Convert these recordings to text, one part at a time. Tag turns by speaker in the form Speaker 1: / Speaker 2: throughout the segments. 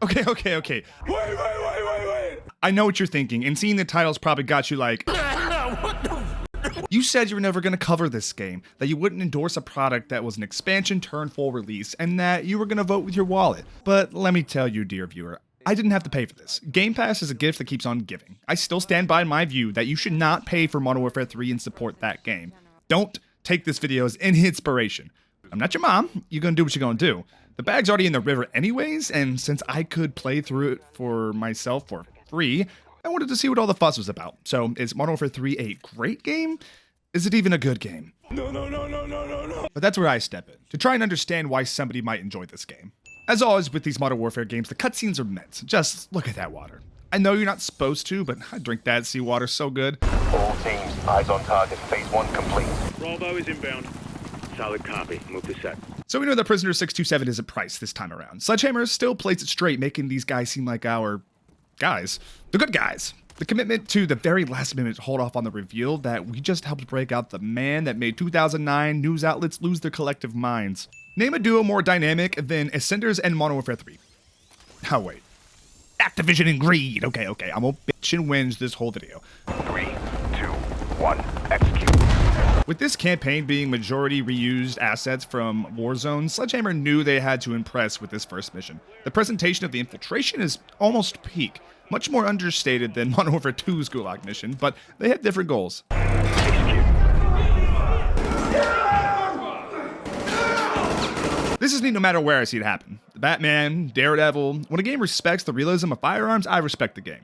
Speaker 1: Okay. Wait. I know what you're thinking, and seeing the titles probably got you like, you said you were never going to cover this game, that you wouldn't endorse a product that was an expansion turned full release, and that you were going to vote with your wallet. But let me tell you, dear viewer, I didn't have to pay for this. Game Pass is a gift that keeps on giving. I still stand by my view that you should not pay for Modern Warfare 3 and support that game. Don't take this video as any inspiration. I'm not your mom. You're going to do what you're going to do. The bag's already in the river anyways, and since I could play through it for myself for free, I wanted to see what all the fuss was about. So, is Modern Warfare 3 a great game? Is it even a good game? No. But that's where I step in, to try and understand why somebody might enjoy this game. As always with these Modern Warfare games, the cutscenes are meant. Just look at that water. I know you're not supposed to, but I drink that seawater so good.
Speaker 2: All teams, eyes on target, phase 1 complete.
Speaker 3: Bravo is inbound. Solid copy. Move to set.
Speaker 1: So we know that Prisoner 627 isn't priced this time around. Sledgehammer still plays it straight, making these guys seem like our guys. The good guys. The commitment to the very last minute to hold off on the reveal that we just helped break out the man that made 2009 news outlets lose their collective minds. Name a duo more dynamic than Ascenders and Modern Warfare 3. Oh, wait. Activision and Greed. Okay. I'm gonna bitch and whinge this whole video.
Speaker 2: 3, 2, 1, execute.
Speaker 1: With this campaign being majority reused assets from Warzone, Sledgehammer knew they had to impress with this first mission. The presentation of the infiltration is almost peak, much more understated than Modern Warfare 2's Gulag mission, but they had different goals. This is neat no matter where I see it happen. The Batman, Daredevil. When a game respects the realism of firearms, I respect the game.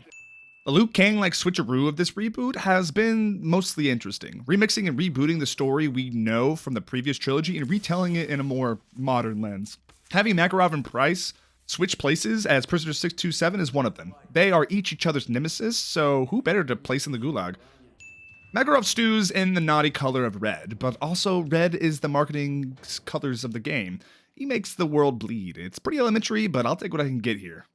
Speaker 1: The Luke Cage-like switcheroo of this reboot has been mostly interesting, remixing and rebooting the story we know from the previous trilogy and retelling it in a more modern lens. Having Makarov and Price switch places as Prisoner 627 is one of them. They are each other's nemesis, so who better to place in the Gulag? Makarov stews in the naughty color of red, but also red is the marketing colors of the game. He makes the world bleed. It's pretty elementary, but I'll take what I can get here.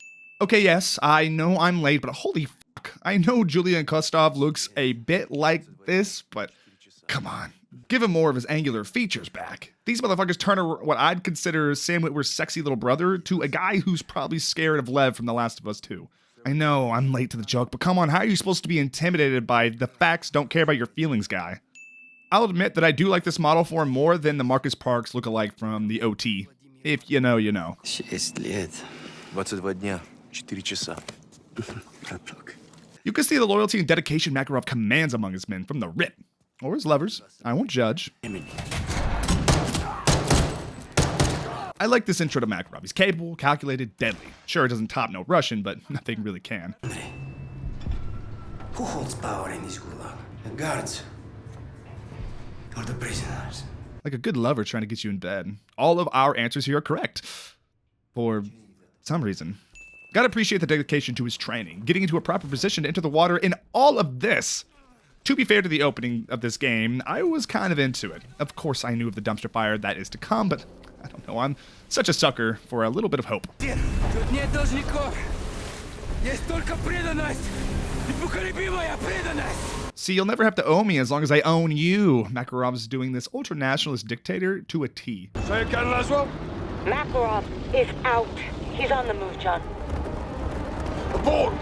Speaker 1: Okay, yes, I know I'm late, but holy fuck. I know Julian Kostov looks a bit like this, but come on. Give him more of his angular features back. These motherfuckers turn what I'd consider Sam Witwer's sexy little brother to a guy who's probably scared of Lev from The Last of Us 2. I know, I'm late to the joke, but come on, how are you supposed to be intimidated by the facts don't care about your feelings guy? I'll admit that I do like this model form more than the Marcus Parks lookalike from the OT. If you know, you know.
Speaker 4: 6 лет. 22 дня. 4 часа.
Speaker 1: You can see the loyalty and dedication Makarov commands among his men from the rip. Or his lovers. I won't judge. I like this intro to Makarov. He's capable, calculated, deadly. Sure, it doesn't top no Russian, but nothing really can.
Speaker 4: Who holds power in this gulag? The guards? Or the prisoners?
Speaker 1: Like a good lover trying to get you in bed. All of our answers here are correct. For some reason. Gotta appreciate the dedication to his training, getting into a proper position to enter the water in all of this. To be fair to the opening of this game, I was kind of into it. Of course I knew of the dumpster fire that is to come, but I don't know, I'm such a sucker for a little bit of hope. See, you'll never have to own me as long as I own you. Makarov's doing this ultra-nationalist dictator to a T.
Speaker 3: Say it, Captain Laswell.
Speaker 5: Makarov is out. He's on the move, John.
Speaker 3: Abort!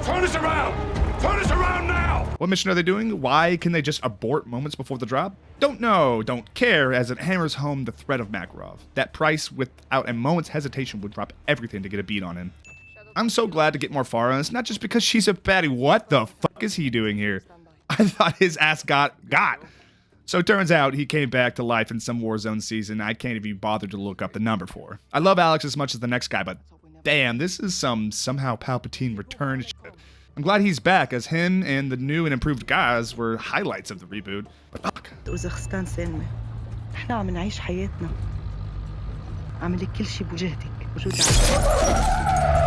Speaker 3: Turn us around! Turn us around now!
Speaker 1: What mission are they doing? Why can they just abort moments before the drop? Don't know, don't care, as it hammers home the threat of Makarov. That Price, without a moment's hesitation, would drop everything to get a beat on him. I'm so glad to get more far on this, not just because she's a baddie. What the fuck is he doing here? I thought his ass got. So it turns out he came back to life in some Warzone season I can't even bother to look up the number for. I love Alex as much as the next guy, but damn, this is somehow Palpatine return shit. I'm glad he's back, as him and the new and improved guys were highlights of the reboot. But fuck.
Speaker 6: أوزبكستان سالمة. إحنا عم نعيش حياتنا. عامل كل شيء بوجهتك.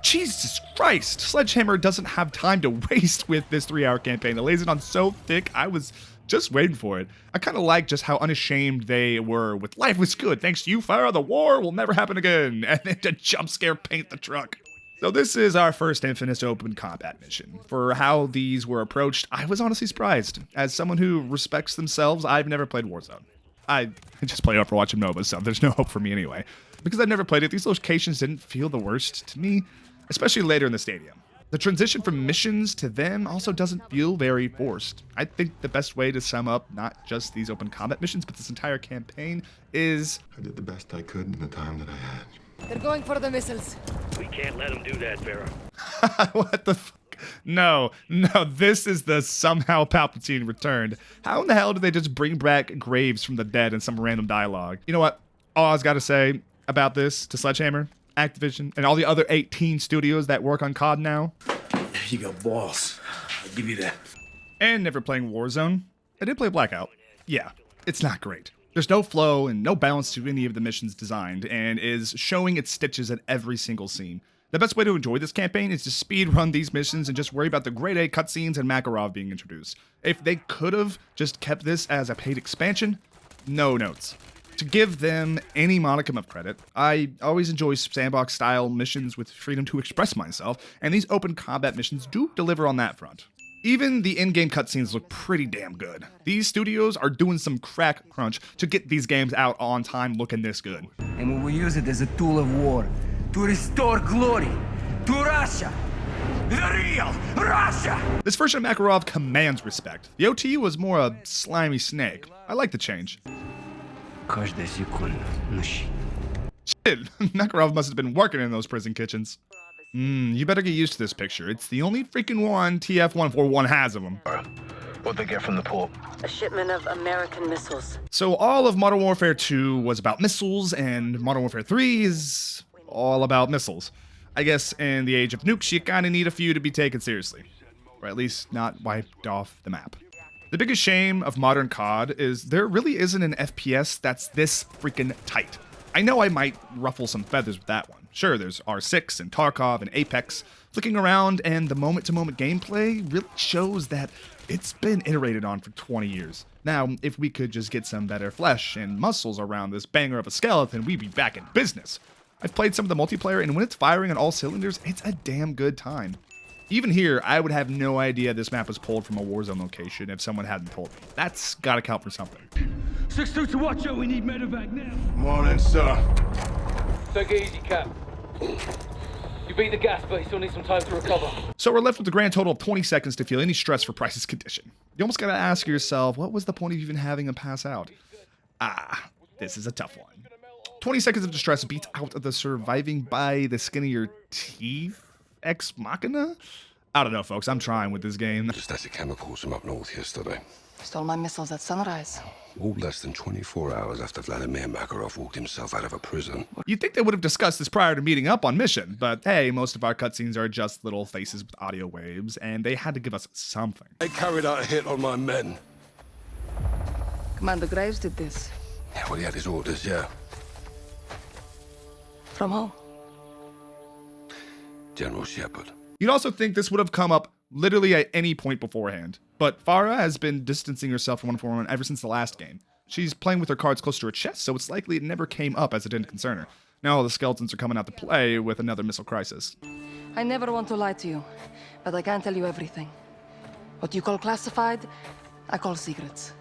Speaker 1: Jesus Christ! Sledgehammer doesn't have time to waste with this 3-hour campaign. It lays it on so thick, I was just waiting for it. I kind of like just how unashamed they were with life was good. Thanks to you, fire, the war will never happen again. And then to jump scare paint the truck. So this is our first Infamous open combat mission. For how these were approached, I was honestly surprised. As someone who respects themselves, I've never played Warzone. I just play Overwatch and MOBA, so there's no hope for me anyway. Because I've never played it, these locations didn't feel the worst to me. especially later in the stadium. The transition from missions to them also doesn't feel very forced. I think the best way to sum up not just these open combat missions, but this entire campaign is...
Speaker 3: I did the best I could in the time that I had.
Speaker 7: They're going for the missiles.
Speaker 8: We can't let them do that, Vera.
Speaker 1: What the fuck? No, this is the somehow Palpatine returned. How in the hell did they just bring back Graves from the dead in some random dialogue? You know what? All I was got to say about this to Sledgehammer, Activision, and all the other 18 studios that work on COD now.
Speaker 4: You got balls. I'll give you that.
Speaker 1: And never playing Warzone. I did play Blackout. Yeah, it's not great. There's no flow and no balance to any of the missions designed, and is showing its stitches at every single scene. The best way to enjoy this campaign is to speed run these missions and just worry about the grade A cutscenes and Makarov being introduced. If they could have just kept this as a paid expansion, no notes. To give them any modicum of credit, I always enjoy sandbox-style missions with freedom to express myself, and these open combat missions do deliver on that front. Even the in-game cutscenes look pretty damn good. These studios are doing some crack crunch to get these games out on time looking this good.
Speaker 9: And we will use it as a tool of war to restore glory to Russia. The real Russia!
Speaker 1: This version of Makarov commands respect. The OT was more a slimy snake. I like the change. Shit, Makarov must have been working in those prison kitchens. You better get used to this picture. It's the only freaking one TF-141 has of them.
Speaker 2: What'd they get from the port?
Speaker 5: A shipment of American missiles.
Speaker 1: So all of Modern Warfare 2 was about missiles, and Modern Warfare 3 is all about missiles. I guess in the age of nukes, you kinda need a few to be taken seriously. Or at least not wiped off the map. The biggest shame of modern COD is there really isn't an FPS that's this freaking tight. I know I might ruffle some feathers with that one. Sure, there's R6 and Tarkov and Apex. Flicking around and the moment-to-moment gameplay really shows that it's been iterated on for 20 years. Now, if we could just get some better flesh and muscles around this banger of a skeleton, we'd be back in business. I've played some of the multiplayer, and when it's firing on all cylinders, it's a damn good time. Even here, I would have no idea this map was pulled from a Warzone location if someone hadn't told me. That's gotta count for something.
Speaker 8: 6-2 to watch out, we need medevac now.
Speaker 3: Morning, sir.
Speaker 10: Take it easy, Cap. You beat the gas, but you still need some time to recover.
Speaker 1: So we're left with a grand total of 20 seconds to feel any stress for Price's condition. You almost gotta ask yourself, what was the point of even having him pass out? This is a tough one. 20 seconds of distress beats out of the surviving by the skin of your teeth ex machina? I don't know, folks. I'm trying with this game.
Speaker 3: Static chemicals from up north yesterday.
Speaker 7: Stole my missiles at sunrise.
Speaker 3: All less than 24 hours after Vladimir Makarov walked himself out of a prison.
Speaker 1: You'd think they would have discussed this prior to meeting up on mission, but hey, most of our cutscenes are just little faces with audio waves, and they had to give us something.
Speaker 3: They carried out a hit on my men.
Speaker 7: Commander Graves did this.
Speaker 3: Yeah, well, he had his orders, yeah.
Speaker 7: From who?
Speaker 3: General Shepard.
Speaker 1: You'd also think this would have come up literally at any point beforehand, but Farah has been distancing herself from 141 ever since the last game. She's playing with her cards close to her chest, so it's likely it never came up as it didn't concern her. Now all the skeletons are coming out to play with another missile crisis.
Speaker 7: I never want to lie to you, but I can't tell you everything. What you call classified, I call secrets.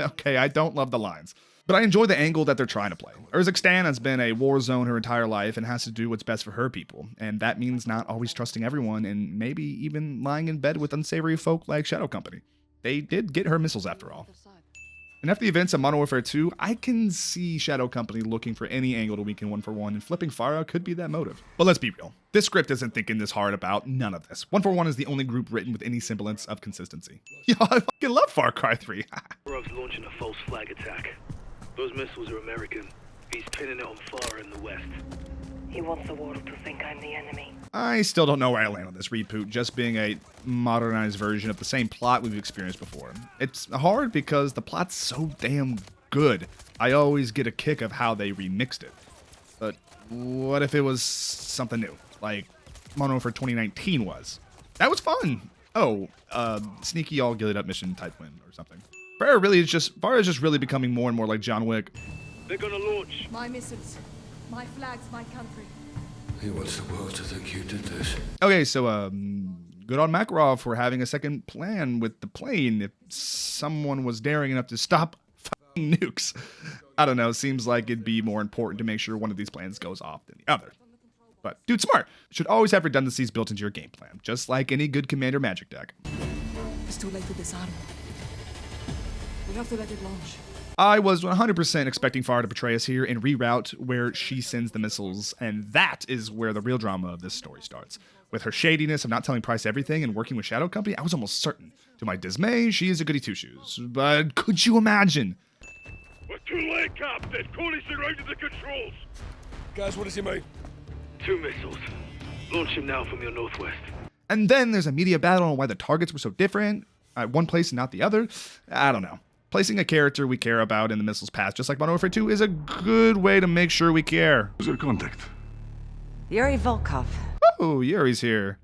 Speaker 1: Okay, I don't love the lines, but I enjoy the angle that they're trying to play. Urzikstan has been a war zone her entire life and has to do what's best for her people, and that means not always trusting everyone and maybe even lying in bed with unsavory folk like Shadow Company. They did get her missiles after all. And after the events of Modern Warfare 2, I can see Shadow Company looking for any angle to weaken 141, and flipping Farah could be that motive. But let's be real. This script isn't thinking this hard about none of this. 141 is the only group written with any semblance of consistency. Yo, I fucking love Far Cry 3.
Speaker 8: Marov's launching a false flag attack. Those missiles are American. He's pinning it on Farah in the west.
Speaker 5: He wants the world to think I'm the enemy.
Speaker 1: I still don't know where I land on this reboot, just being a modernized version of the same plot we've experienced before. It's hard because the plot's so damn good. I always get a kick of how they remixed it. But what if it was something new, like Modern Warfare 2019 was? That was fun. Oh, sneaky all gillied up mission type win or something. Farah is just really becoming more and more like John Wick.
Speaker 8: They're gonna launch.
Speaker 7: My missiles, my flags, my country.
Speaker 3: He wants the world to think you did this.
Speaker 1: Okay, so good on Makarov for having a second plan with the plane if someone was daring enough to stop fucking nukes. I don't know, seems like it'd be more important to make sure one of these plans goes off than the other. But dude, smart. Should always have redundancies built into your game plan, just like any good Commander Magic deck.
Speaker 7: It's too late to disarm. We have to let it launch.
Speaker 1: I was 100% expecting Farah to betray us here and reroute where she sends the missiles, and that is where the real drama of this story starts. With her shadiness of not telling Price everything and working with Shadow Company, I was almost certain. To my dismay, she is a goody two-shoes. But could you imagine?
Speaker 3: We're too late, Captain. Corley surrounded the controls. Guys, what does he mean?
Speaker 8: 2 missiles. Launch him now from your northwest.
Speaker 1: And then there's a media battle on why the targets were so different at one place and not the other. I don't know. Placing a character we care about in the missile's path, just like Modern Warfare 2, is a good way to make sure we care.
Speaker 3: Who's your contact?
Speaker 6: Yuri Volkov.
Speaker 1: Oh, Yuri's here.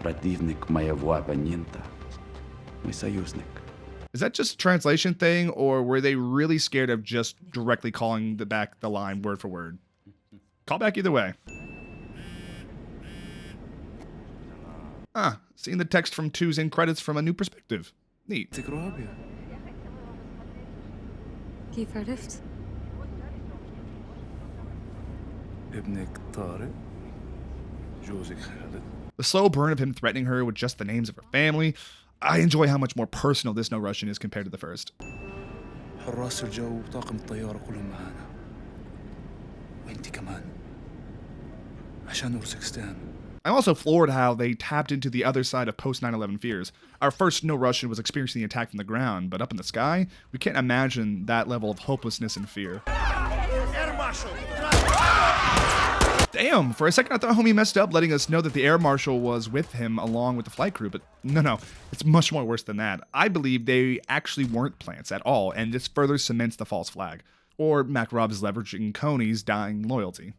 Speaker 4: Противник моего оппонента. Мой союзник.
Speaker 1: Is that just a translation thing, or were they really scared of just directly calling back the line word for word? Call back either way. Seeing the text from 2's end credits from a new perspective. Neat.
Speaker 7: كيف عرفت؟
Speaker 3: ابنك طارق جوزك خالد.
Speaker 1: The slow burn of him threatening her with just the names of her family. I enjoy how much more personal this No Russian is compared to the first.
Speaker 3: حراس الجو وطاقم الطيارة كلهم معانا. وانت كمان. عشان أورسكستان.
Speaker 1: I'm also floored how they tapped into the other side of post 9/11 fears. Our first No Russian was experiencing the attack from the ground, but up in the sky, we can't imagine that level of hopelessness and fear. Damn, for a second I thought homie messed up letting us know that the air marshal was with him along with the flight crew, but no, it's much more worse than that. I believe they actually weren't plants at all, and this further cements the false flag. Or Makarov is leveraging Coney's dying loyalty.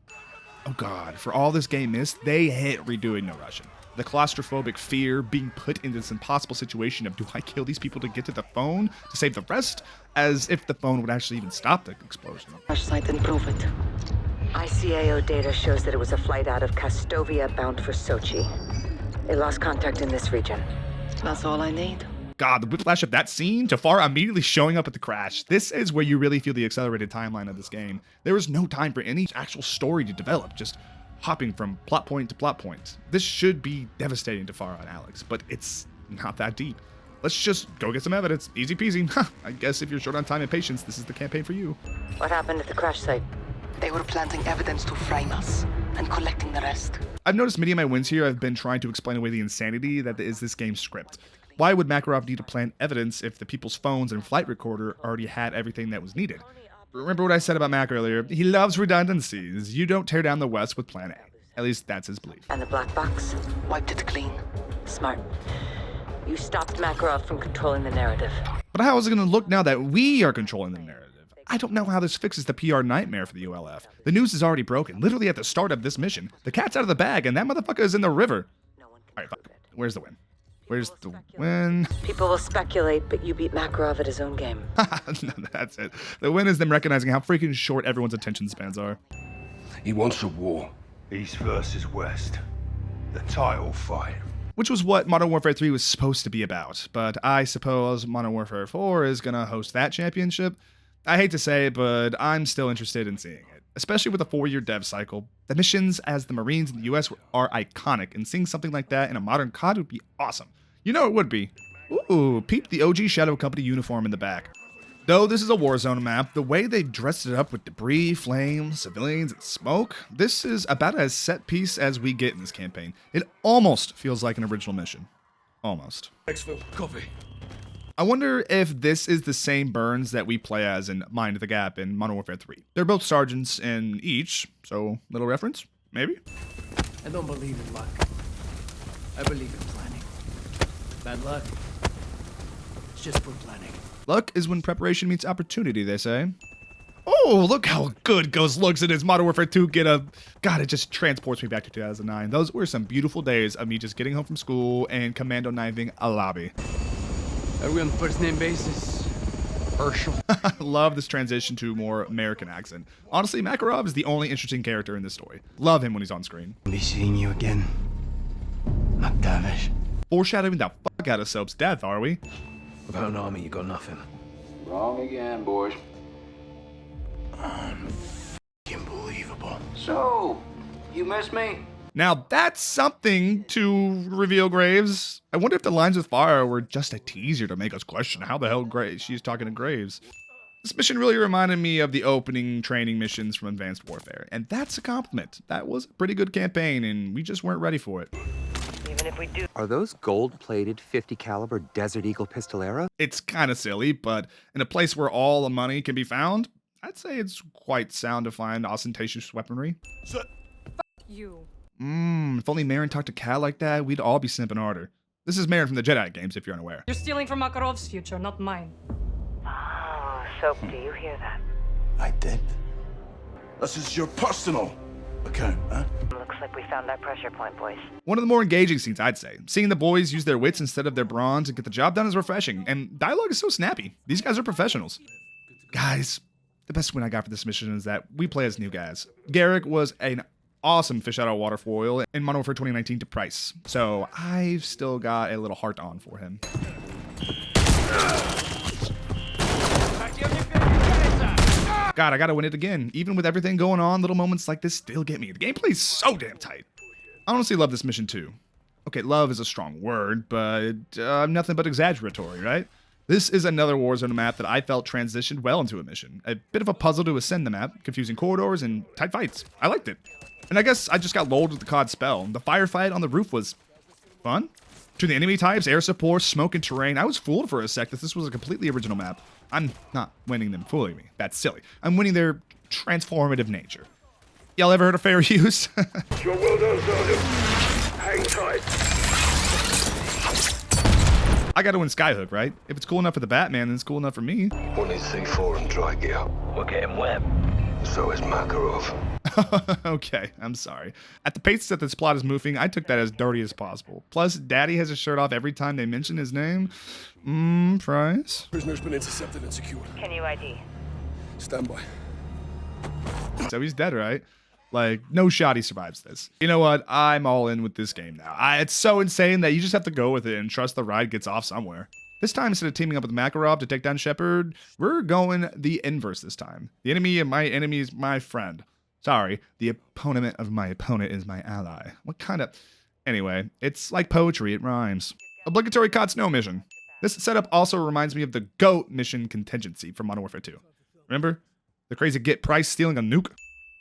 Speaker 1: Oh god, for all this game missed, they hit redoing No Russian. The claustrophobic fear, being put in this impossible situation of, do I kill these people to get to the phone to save the rest? As if the phone would actually even stop the explosion.
Speaker 6: Crash site and prove it.
Speaker 5: ICAO data shows that it was a flight out of Kastovia bound for Sochi. They lost contact in this region.
Speaker 6: That's all I need.
Speaker 1: God, the whiplash of that scene to Farah immediately showing up at the crash. This is where you really feel the accelerated timeline of this game. There was no time for any actual story to develop, just hopping from plot point to plot point. This should be devastating to Farah and Alex, but it's not that deep. Let's just go get some evidence. Easy peasy. I guess if you're short on time and patience, this is the campaign for you.
Speaker 5: What happened at the crash site?
Speaker 6: They were planting evidence to frame us and collecting the rest.
Speaker 1: I've noticed many of my wins here I've been trying to explain away the insanity that is this game's script. Why would Makarov need to plant evidence if the people's phones and flight recorder already had everything that was needed? Remember what I said about Mac earlier? He loves redundancies. You don't tear down the West with Plan A. At least that's his belief.
Speaker 5: And the black box?
Speaker 6: Wiped it clean.
Speaker 5: Smart. You stopped Makarov from controlling the narrative.
Speaker 1: But how is it going to look now that we are controlling the narrative? I don't know how this fixes the PR nightmare for the ULF. The news is already broken, literally at the start of this mission. The cat's out of the bag, and that motherfucker is in the river. Alright, fuck. Where's the win? Where's the win?
Speaker 5: People will speculate, but you beat Makarov at his own game.
Speaker 1: No, that's it. The win is them recognizing how freaking short everyone's attention spans are.
Speaker 3: He wants a war. East versus West. The title fight.
Speaker 1: Which was what Modern Warfare 3 was supposed to be about, but I suppose Modern Warfare 4 is gonna host that championship. I hate to say it, but I'm still interested in seeing it, especially with a 4-year dev cycle. The missions as the Marines in the US are iconic, and seeing something like that in a modern COD would be awesome. You know it would be. Ooh, peep the OG Shadow Company uniform in the back. Though this is a Warzone map, the way they dressed it up with debris, flames, civilians, and smoke, this is about as set piece as we get in this campaign. It almost feels like an original mission. Almost.
Speaker 3: Exfil, copy.
Speaker 1: I wonder if this is the same Burns that we play as in Mind the Gap in Modern Warfare 3. They're both sergeants in each, so little reference, maybe?
Speaker 9: I don't believe in luck. I believe in planning. Bad luck. It's just poor planning.
Speaker 1: Luck is when preparation meets opportunity, they say. Oh, look how good Ghost looks in his Modern Warfare 2 get-up. God, it just transports me back to 2009. Those were some beautiful days of me just getting home from school and commando knifing a lobby.
Speaker 9: Are we on first name basis? Herschel.
Speaker 1: Love this transition to a more American accent. Honestly, Makarov is the only interesting character in this story. Love him when he's on screen.
Speaker 4: Be seeing you again, McTavish.
Speaker 1: Foreshadowing the fuck out of Soap's death, are we?
Speaker 2: Without an army, you got nothing.
Speaker 4: Wrong again, boys. Unbelievable. So,
Speaker 9: You miss me?
Speaker 1: Now that's something to reveal, Graves. I wonder if the lines with fire were just a teaser to make us question how the hell she's talking to Graves. This mission really reminded me of the opening training missions from Advanced Warfare, and that's a compliment. That was a pretty good campaign, and we just weren't ready for it.
Speaker 5: Even if we do.
Speaker 11: Are those gold-plated 50 caliber Desert Eagle Pistolera?
Speaker 1: It's kind of silly, but in a place where all the money can be found, I'd say it's quite sound to find ostentatious weaponry.
Speaker 7: You.
Speaker 1: If only Marin talked to Cal like that, we'd all be simping harder. This is Marin from the Jedi games, if you're unaware.
Speaker 7: You're stealing from Makarov's future, not mine.
Speaker 5: Oh, Soap, do you hear that?
Speaker 3: I did. This is your personal account, huh?
Speaker 5: Looks like we found that pressure point, boys.
Speaker 1: One of the more engaging scenes, I'd say. Seeing the boys use their wits instead of their bronze and get the job done is refreshing, and dialogue is so snappy. These guys are professionals. Guys, the best win I got for this mission is that we play as new guys. Garrick was an awesome fish out of water foil in Modern Warfare 2019 to Price, so I've still got a little heart on for him. God, I gotta win it again. Even with everything going on, little moments like this still get me. The gameplay's so damn tight. I honestly love this mission too. Okay, love is a strong word, but I'm nothing but exaggeratory, right? This is another Warzone map that I felt transitioned well into a mission. A bit of a puzzle to ascend the map, confusing corridors and tight fights. I liked it. And I guess I just got lulled with the COD spell. The firefight on the roof was fun. To the enemy types, air support, smoke, and terrain, I was fooled for a sec that this was a completely original map. I'm not winning them fooling me. That's silly. I'm winning their transformative nature. Y'all ever heard of fair use?
Speaker 3: You're well done, Sergeant. Hang tight.
Speaker 1: I gotta win Skyhook, right? If it's cool enough for the Batman, then it's cool enough for me.
Speaker 2: One is C4 and dry gear.
Speaker 8: We're getting wet.
Speaker 2: So is Makarov.
Speaker 1: Okay, I'm sorry. At the pace that this plot is moving, I took that as dirty as possible. Plus, Daddy has his shirt off every time they mention his name. Price?
Speaker 3: Prisoner's been intercepted and secured.
Speaker 5: Can you ID?
Speaker 3: Stand by.
Speaker 1: So he's dead, right? Like, no shot he survives this. You know what? I'm all in with this game now. It's so insane that you just have to go with it and trust the ride gets off somewhere. This time, instead of teaming up with Makarov to take down Shepard, we're going the inverse this time. The enemy of my enemy is my friend. Sorry, the opponent of my opponent is my ally. What kind of... Anyway, it's like poetry, it rhymes. Obligatory COD Snow mission. This setup also reminds me of the GOAT mission contingency from Modern Warfare 2. Remember? The crazy Get Price stealing a nuke?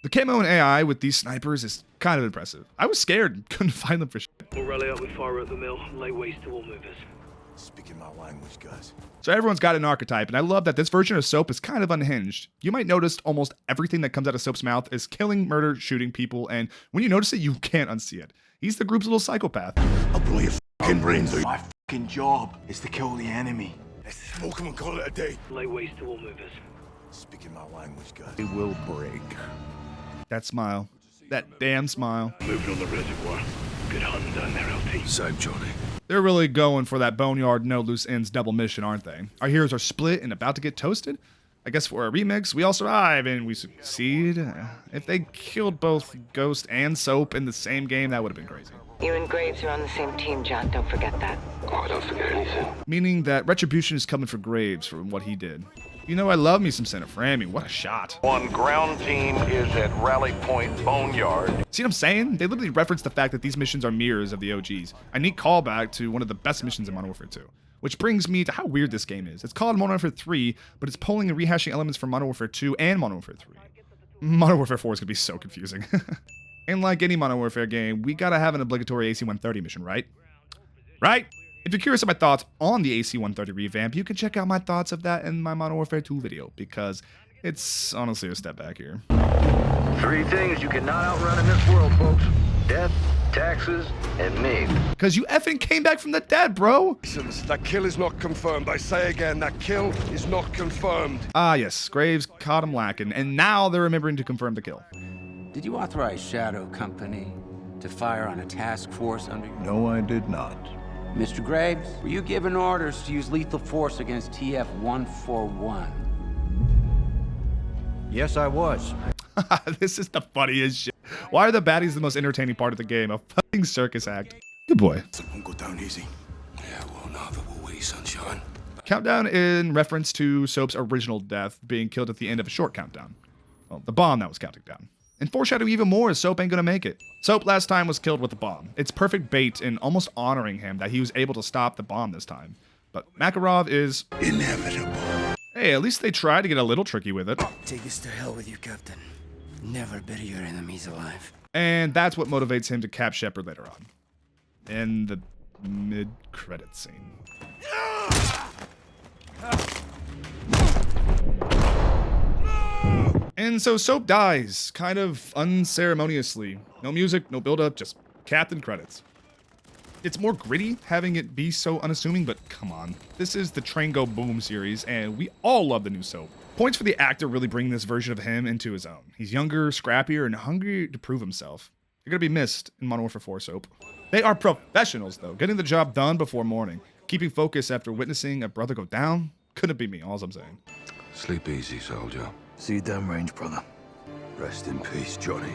Speaker 1: The camo and AI with these snipers is kind of impressive. I was scared, couldn't find them for shit.
Speaker 8: We'll rally up with fire at the mill, lay waste to all movers.
Speaker 3: Speaking my language, guys.
Speaker 1: So everyone's got an archetype, and I love that this version of Soap is kind of unhinged. You might notice almost everything that comes out of Soap's mouth is killing, murder, shooting people, and when you notice it, you can't unsee it. He's the group's little psychopath.
Speaker 3: I'll blow your fucking brains out.
Speaker 9: My fucking job is to kill the enemy.
Speaker 3: Let's smoke him and call it a day.
Speaker 8: Lay waste to all movers.
Speaker 3: Speaking my language, guys.
Speaker 9: It will break.
Speaker 1: That smile. That damn smile.
Speaker 3: Moving on the reservoir.
Speaker 8: Good hunting down there, LT.
Speaker 3: Same, Johnny.
Speaker 1: They're really going for that boneyard, no loose ends double mission, aren't they? Our heroes are split and about to get toasted? I guess for a remix, we all survive and we succeed. If they killed both Ghost and Soap in the same game, that would have been crazy.
Speaker 5: You and Graves are on the same team, John. Don't forget that.
Speaker 2: Oh, I don't forget anything.
Speaker 1: Meaning that retribution is coming for Graves for what he did. You know, I love me some Senator Framing. What a shot.
Speaker 12: One ground team is at Rally Point Boneyard.
Speaker 1: See what I'm saying? They literally reference the fact that these missions are mirrors of the OGs. A neat callback to one of the best missions in Modern Warfare 2. Which brings me to how weird this game is. It's called Modern Warfare 3, but it's pulling and rehashing elements from Modern Warfare 2 and Modern Warfare 3. Modern Warfare 4 is going to be so confusing. And like any Modern Warfare game, we gotta have an obligatory AC-130 mission, right? Right? If you're curious of my thoughts on the AC-130 revamp, you can check out my thoughts of that in my Modern Warfare 2 video, because it's honestly a step back here.
Speaker 12: 3 things you cannot outrun in this world, folks. Death, taxes, and me.
Speaker 1: Because you effing came back from the dead, bro!
Speaker 3: That kill is not confirmed. I say again, that kill is not confirmed.
Speaker 1: Ah, yes. Graves caught him lacking, and now they're remembering to confirm the kill.
Speaker 13: Did you authorize Shadow Company to fire on a task force under...
Speaker 14: No, I did not.
Speaker 13: Mr. Graves, were you given orders to use lethal force against TF-141?
Speaker 14: Yes, I was.
Speaker 1: This is the funniest shit. Why are the baddies the most entertaining part of the game? A fucking circus act. Good boy.
Speaker 3: Won't go down easy. Yeah, well, now that we'll wait, sunshine.
Speaker 1: Countdown in reference to Soap's original death being killed at the end of a short countdown. Well, the bomb that was counting down. and foreshadow even more Soap ain't gonna make it. Soap last time was killed with a bomb. It's perfect bait in almost honoring him that he was able to stop the bomb this time. But Makarov is
Speaker 4: inevitable.
Speaker 1: Hey, at least they tried to get a little tricky with it.
Speaker 4: Take us to hell with you, Captain. Never bury your enemies alive.
Speaker 1: And that's what motivates him to cap Shepard later on. In the mid-credit scene. And so Soap dies, kind of unceremoniously. No music, no build-up, just Captain credits. It's more gritty having it be so unassuming, but come on. This is the Train Go Boom series, and we all love the new Soap. Points for the actor really bring this version of him into his own. He's younger, scrappier, and hungry to prove himself. You're gonna be missed in Modern Warfare 4 Soap. They are professionals, though, getting the job done before morning. Keeping focus after witnessing a brother go down, couldn't be me, all I'm saying.
Speaker 2: Sleep easy, soldier.
Speaker 4: See you down range, brother.
Speaker 2: Rest in peace, Johnny.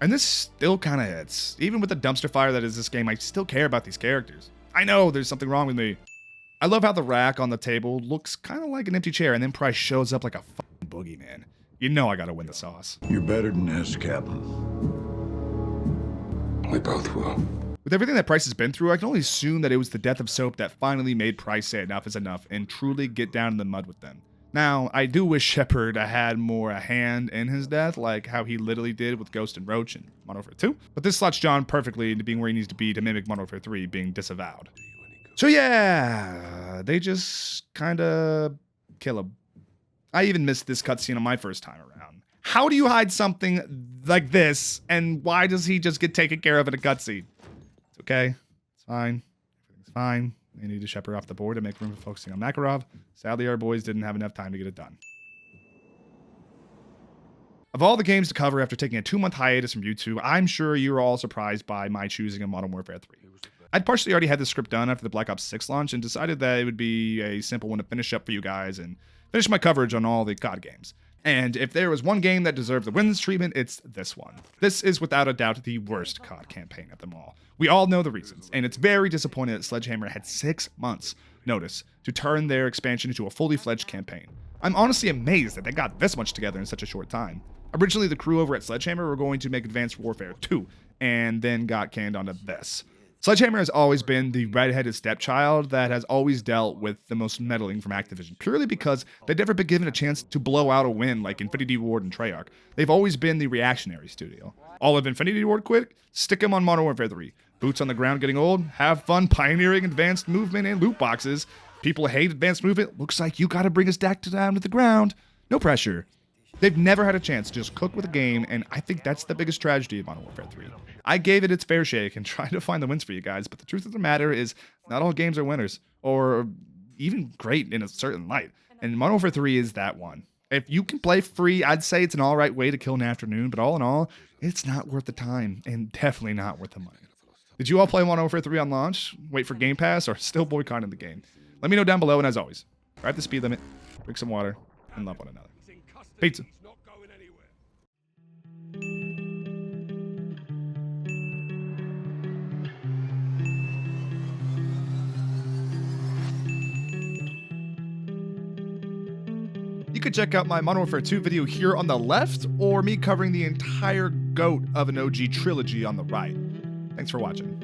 Speaker 1: And this still kind of hits. Even with the dumpster fire that is this game, I still care about these characters. I know there's something wrong with me. I love how the rack on the table looks kind of like an empty chair, and then Price shows up like a fucking boogeyman. You know I gotta win the sauce.
Speaker 14: You're better than this, Captain.
Speaker 2: We both will.
Speaker 1: With everything that Price has been through, I can only assume that it was the death of Soap that finally made Price say enough is enough and truly get down in the mud with them. Now, I do wish Shepard had more a hand in his death, like how he literally did with Ghost and Roach in Modern Warfare 2, but this slots John perfectly into being where he needs to be to mimic Modern Warfare 3 being disavowed. So yeah, they just kinda kill him. I even missed this cutscene on my first time around. How do you hide something like this, and why does he just get taken care of in a cutscene? It's okay. It's fine. Everything's fine. They need to Shepard off the board to make room for focusing on Makarov. Sadly, our boys didn't have enough time to get it done. Of all the games to cover after taking a 2-month hiatus from YouTube, I'm sure you're all surprised by my choosing of Modern Warfare 3. I'd partially already had the script done after the Black Ops 6 launch and decided that it would be a simple one to finish up for you guys and finish my coverage on all the COD games. And if there was one game that deserved the wins treatment, it's this one. This is without a doubt the worst COD campaign of them all. We all know the reasons, and it's very disappointing that Sledgehammer had 6 months notice to turn their expansion into a fully fledged campaign. I'm honestly amazed that they got this much together in such a short time. Originally, the crew over at Sledgehammer were going to make Advanced Warfare 2, and then got canned onto this. Sledgehammer has always been the red-headed stepchild that has always dealt with the most meddling from Activision, purely because they've never been given a chance to blow out a win like Infinity Ward and Treyarch. They've always been the reactionary studio. All of Infinity Ward quit? Stick them on Modern Warfare 3. Boots on the ground getting old? Have fun pioneering advanced movement and loot boxes. People hate advanced movement? Looks like you gotta bring us back down to the ground. No pressure. They've never had a chance to just cook with a game, and I think that's the biggest tragedy of Modern Warfare 3. I gave it its fair shake and tried to find the wins for you guys, but the truth of the matter is not all games are winners, or even great in a certain light, and Modern Warfare 3 is that one. If you can play free, I'd say it's an alright way to kill an afternoon, but all in all, it's not worth the time, and definitely not worth the money. Did you all play Modern Warfare 3 on launch, wait for Game Pass, or still boycotting the game? Let me know down below, and as always, drive the speed limit, drink some water, and love one another. Pizza. You could check out my Modern Warfare 2 video here on the left, or me covering the entire GOAT of an OG trilogy on the right. Thanks for watching.